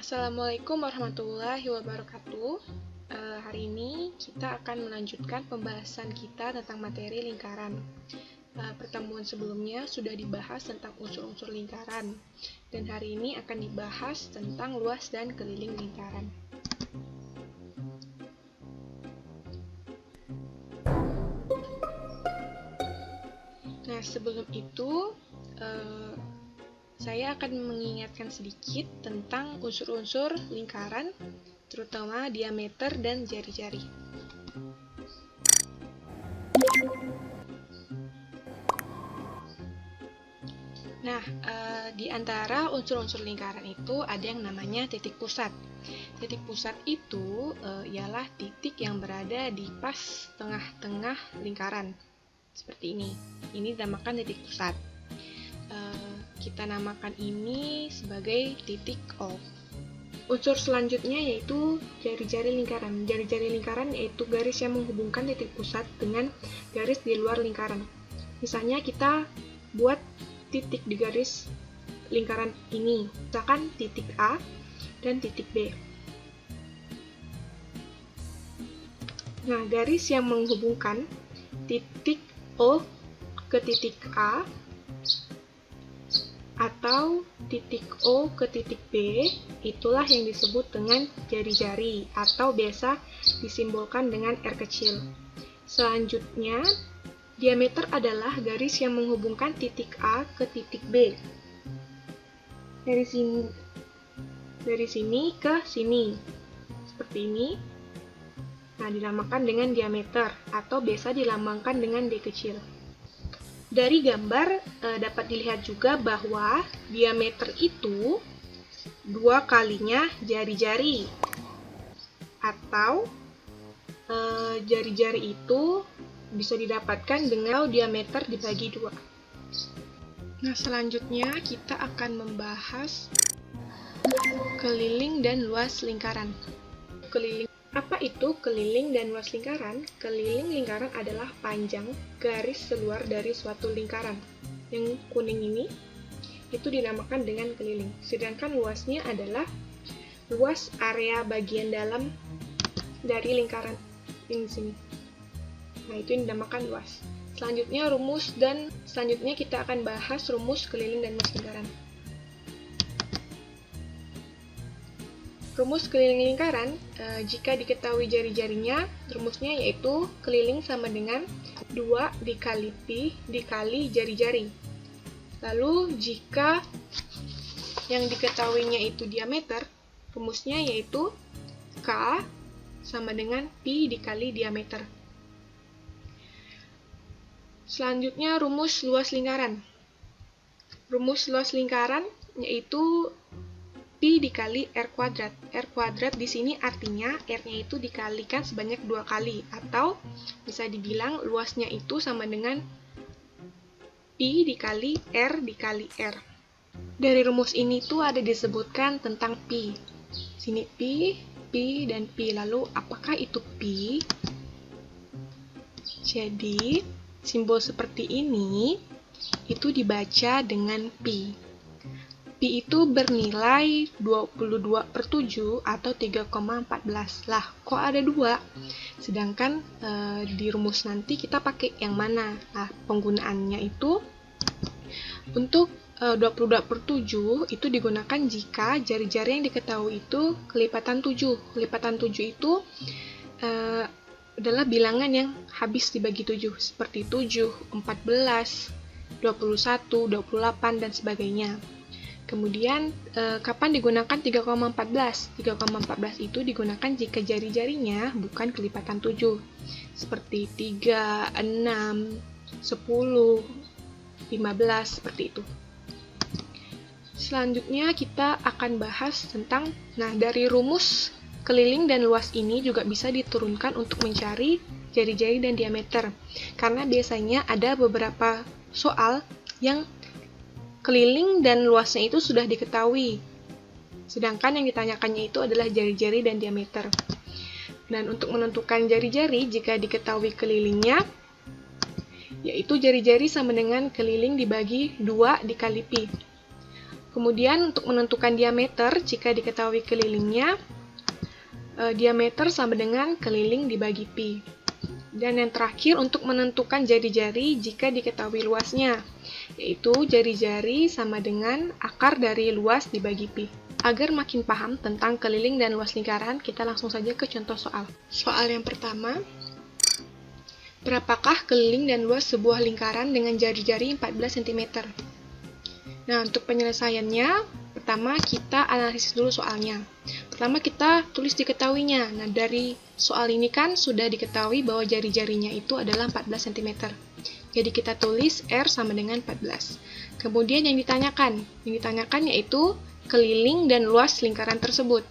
Assalamualaikum warahmatullahi wabarakatuh. Hari ini kita akan melanjutkan pembahasan kita tentang materi lingkaran. Pertemuan sebelumnya sudah dibahas tentang unsur-unsur lingkaran, dan hari ini akan dibahas tentang luas dan keliling lingkaran. Nah, sebelum itu saya akan mengingatkan sedikit tentang unsur-unsur lingkaran, terutama diameter dan jari-jari. Nah, di antara unsur-unsur lingkaran itu ada yang namanya titik pusat. Titik pusat itu ialah titik yang berada di pas tengah-tengah lingkaran. Seperti ini. Ini dinamakan titik pusat. Kita namakan ini sebagai titik O. Unsur selanjutnya yaitu jari-jari lingkaran. Jari-jari lingkaran yaitu garis yang menghubungkan titik pusat dengan garis di luar lingkaran. Misalnya kita buat titik di garis lingkaran ini, misalkan titik A dan titik B. Nah, garis yang menghubungkan titik O ke titik A atau titik O ke titik B, itulah yang disebut dengan jari-jari atau biasa disimbolkan dengan R kecil. Selanjutnya, diameter adalah garis yang menghubungkan titik A ke titik B. Dari sini ke sini. Seperti ini. Nah, dinamakan dengan diameter atau biasa dilambangkan dengan D kecil. Dari gambar dapat dilihat juga bahwa diameter itu 2 kalinya jari-jari, atau jari-jari itu bisa didapatkan dengan diameter dibagi 2. Nah, selanjutnya kita akan membahas keliling dan luas lingkaran. Apa itu keliling dan luas lingkaran? Keliling lingkaran adalah panjang garis keluar dari suatu lingkaran. Yang kuning ini itu dinamakan dengan keliling. Sedangkan luasnya adalah luas area bagian dalam dari lingkaran ini sini. Nah, itu yang dinamakan luas. Selanjutnya kita akan bahas rumus keliling dan luas lingkaran. Rumus keliling lingkaran, jika diketahui jari-jarinya, rumusnya yaitu keliling sama dengan 2 dikali pi dikali jari-jari. Lalu, jika yang diketahuinya itu diameter, rumusnya yaitu K sama dengan pi dikali diameter. Selanjutnya, rumus luas lingkaran. Rumus luas lingkaran yaitu pi dikali R kuadrat. R kuadrat di sini artinya R-nya itu dikalikan sebanyak 2 kali, atau bisa dibilang luasnya itu sama dengan pi dikali R dikali R. Dari rumus ini tuh ada disebutkan tentang pi. Sini pi, dan pi. Lalu apakah itu pi? Jadi simbol seperti ini itu dibaca dengan pi. Pi itu bernilai 22/7 atau 3,14. Lah, kok ada 2? Sedangkan di rumus nanti kita pakai yang mana? Nah, penggunaannya itu untuk 22/7 itu digunakan jika jari-jari yang diketahui itu kelipatan 7. Kelipatan 7 itu adalah bilangan yang habis dibagi 7, seperti 7, 14, 21, 28, dan sebagainya. Kemudian, kapan digunakan 3,14? 3,14 itu digunakan jika jari-jarinya bukan kelipatan 7, seperti 3, 6, 10, 15, seperti itu. Selanjutnya, kita akan bahas tentang, dari rumus keliling dan luas ini juga bisa diturunkan untuk mencari jari-jari dan diameter. Karena biasanya ada beberapa soal yang keliling dan luasnya itu sudah diketahui, sedangkan yang ditanyakannya itu adalah jari-jari dan diameter. Dan untuk menentukan jari-jari, jika diketahui kelilingnya, yaitu jari-jari sama dengan keliling dibagi 2 dikali pi. Kemudian untuk menentukan diameter, jika diketahui kelilingnya, diameter sama dengan keliling dibagi pi. Dan yang terakhir untuk menentukan jari-jari jika diketahui luasnya, yaitu jari-jari sama dengan akar dari luas dibagi pi. Agar makin paham tentang keliling dan luas lingkaran, kita langsung saja ke contoh soal. Soal yang pertama, berapakah keliling dan luas sebuah lingkaran dengan jari-jari 14 cm? Nah, untuk penyelesaiannya, pertama kita analisis dulu soalnya. Pertama kita tulis diketahuinya. Nah, dari soal ini kan sudah diketahui bahwa jari-jarinya itu adalah 14 cm. Jadi kita tulis R sama dengan 14. Kemudian yang ditanyakan yaitu keliling dan luas lingkaran tersebut.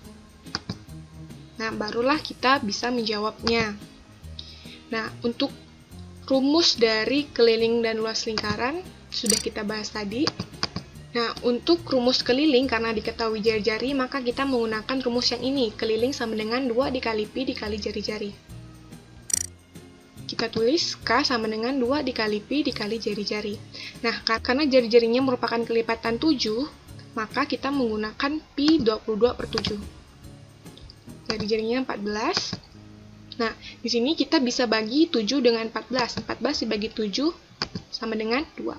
Nah, barulah kita bisa menjawabnya. Nah, untuk rumus dari keliling dan luas lingkaran sudah kita bahas tadi. Nah, untuk rumus keliling, karena diketahui jari-jari, maka kita menggunakan rumus yang ini. Keliling sama dengan 2 dikali pi dikali jari-jari. Kita tulis K sama dengan 2 dikali pi dikali jari-jari. Nah, karena jari-jarinya merupakan kelipatan 7, maka kita menggunakan pi 22/7. Jari-jarinya 14. Nah, di sini kita bisa bagi 7 dengan 14. 14 dibagi 7 sama dengan 2.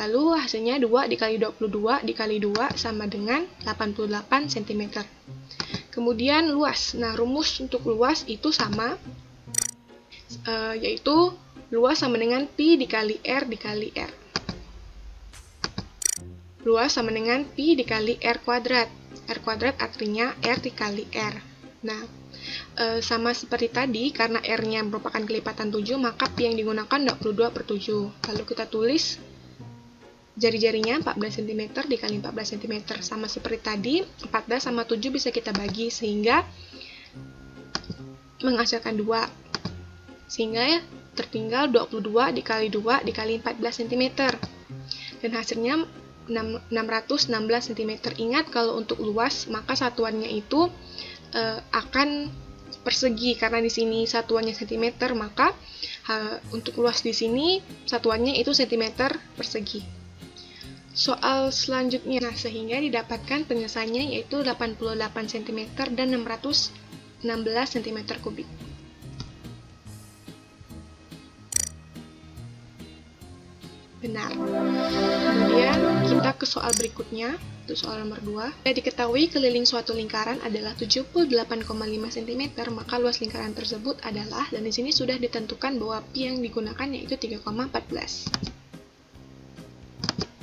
Lalu hasilnya 2 dikali 22 dikali 2 sama dengan 88 cm. Kemudian luas. Nah, rumus untuk luas itu sama, yaitu luas sama dengan pi dikali R dikali R. Luas sama dengan pi dikali R kuadrat. R kuadrat artinya R dikali R. Nah, sama seperti tadi, karena R-nya merupakan kelipatan 7, maka pi yang digunakan 22/7. Lalu kita tulis jari-jarinya 14 cm dikali 14 cm. Sama seperti tadi, 14 sama 7 bisa kita bagi sehingga menghasilkan 2. Sehingga ya, tertinggal 22 dikali 2 dikali 14 cm. Dan hasilnya 616 cm. Ingat, kalau untuk luas, maka satuannya itu akan persegi. Karena di sini satuannya cm, maka untuk luas di sini satuannya itu cm persegi. Soal selanjutnya, nah, sehingga didapatkan penyelesaiannya yaitu 88 cm dan 616 cm kubik. Benar. Kemudian kita ke soal berikutnya, itu soal nomor 2. Jika diketahui keliling suatu lingkaran adalah 78,5 cm, maka luas lingkaran tersebut adalah, dan di sini sudah ditentukan bahwa pi yang digunakan yaitu 3,14.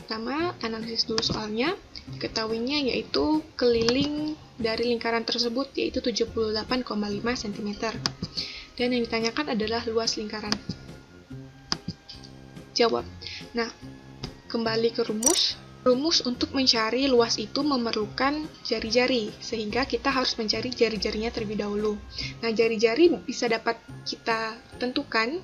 Pertama, analisis dulu soalnya. Diketahuinya yaitu keliling dari lingkaran tersebut yaitu 78,5 cm. Dan yang ditanyakan adalah luas lingkaran. Jawab. Nah, kembali ke rumus. Rumus untuk mencari luas itu memerlukan jari-jari, sehingga kita harus mencari jari-jarinya terlebih dahulu. Nah, jari-jari bisa dapat kita tentukan.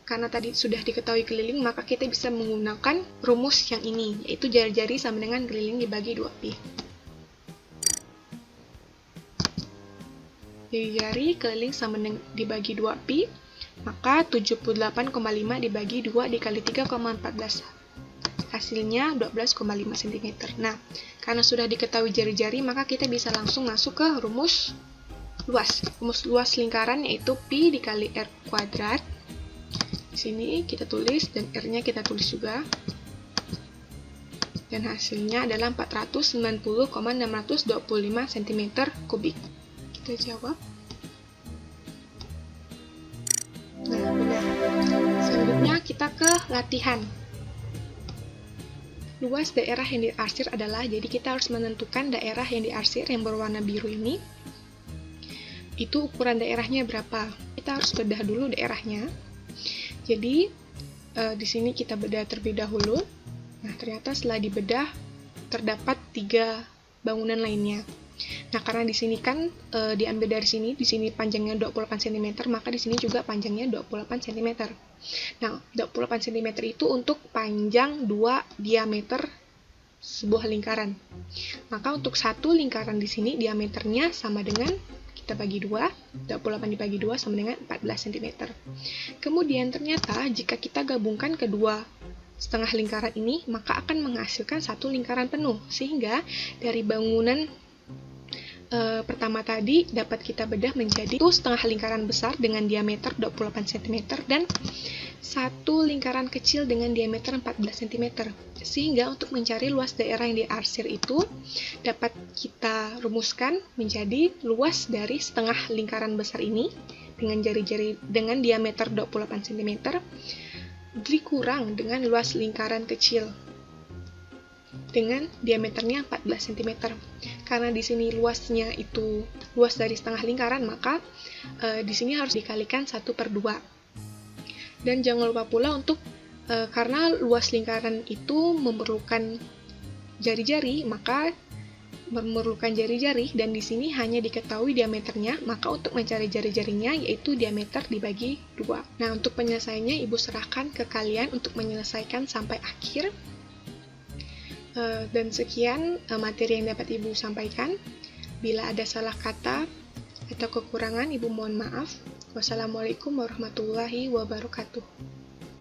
Karena tadi sudah diketahui keliling, maka kita bisa menggunakan rumus yang ini, yaitu jari-jari sama dengan keliling dibagi 2pi. Jari-jari keliling sama dengan dibagi 2pi, maka 78,5 dibagi 2 dikali 3,14. Hasilnya 12,5 cm. Nah, karena sudah diketahui jari-jari, maka kita bisa langsung masuk ke rumus luas. Rumus luas lingkaran yaitu pi dikali R kuadrat. Di sini kita tulis, dan R-nya kita tulis juga. Dan hasilnya adalah 490,625 cm kubik. Kita jawab. Nah, benar. Selanjutnya kita ke latihan. Luas daerah yang diarsir adalah, jadi kita harus menentukan daerah yang diarsir yang berwarna biru ini. Itu ukuran daerahnya berapa? Kita harus bedah dulu daerahnya. Jadi, di sini kita bedah terlebih dahulu. Nah, ternyata setelah dibedah, terdapat 3 bangunan lainnya. Nah, karena di sini kan diambil dari sini, di sini panjangnya 28 cm, maka di sini juga panjangnya 28 cm. Nah, 28 cm itu untuk panjang 2 diameter sebuah lingkaran. Maka untuk satu lingkaran di sini diameternya sama dengan, kita bagi 2, 28 dibagi 2 sama dengan 14 cm. Kemudian ternyata jika kita gabungkan kedua setengah lingkaran ini, maka akan menghasilkan satu lingkaran penuh. Sehingga dari bangunan pertama tadi dapat kita bedah menjadi setengah lingkaran besar dengan diameter 28 cm dan satu lingkaran kecil dengan diameter 14 cm. Sehingga untuk mencari luas daerah yang diarsir itu dapat kita rumuskan menjadi luas dari setengah lingkaran besar ini dengan jari-jari dengan diameter 28 cm dikurang dengan luas lingkaran kecil dengan diameternya 14 cm. Karena di sini luasnya itu luas dari setengah lingkaran, maka di sini harus dikalikan 1/2. Dan jangan lupa pula untuk karena luas lingkaran itu memerlukan jari-jari, maka memerlukan jari-jari, dan di sini hanya diketahui diameternya, maka untuk mencari jari-jarinya yaitu diameter dibagi 2. Nah, untuk penyelesaiannya Ibu serahkan ke kalian untuk menyelesaikan sampai akhir. Dan sekian materi yang dapat Ibu sampaikan. Bila ada salah kata atau kekurangan, Ibu mohon maaf. Wassalamualaikum warahmatullahi wabarakatuh.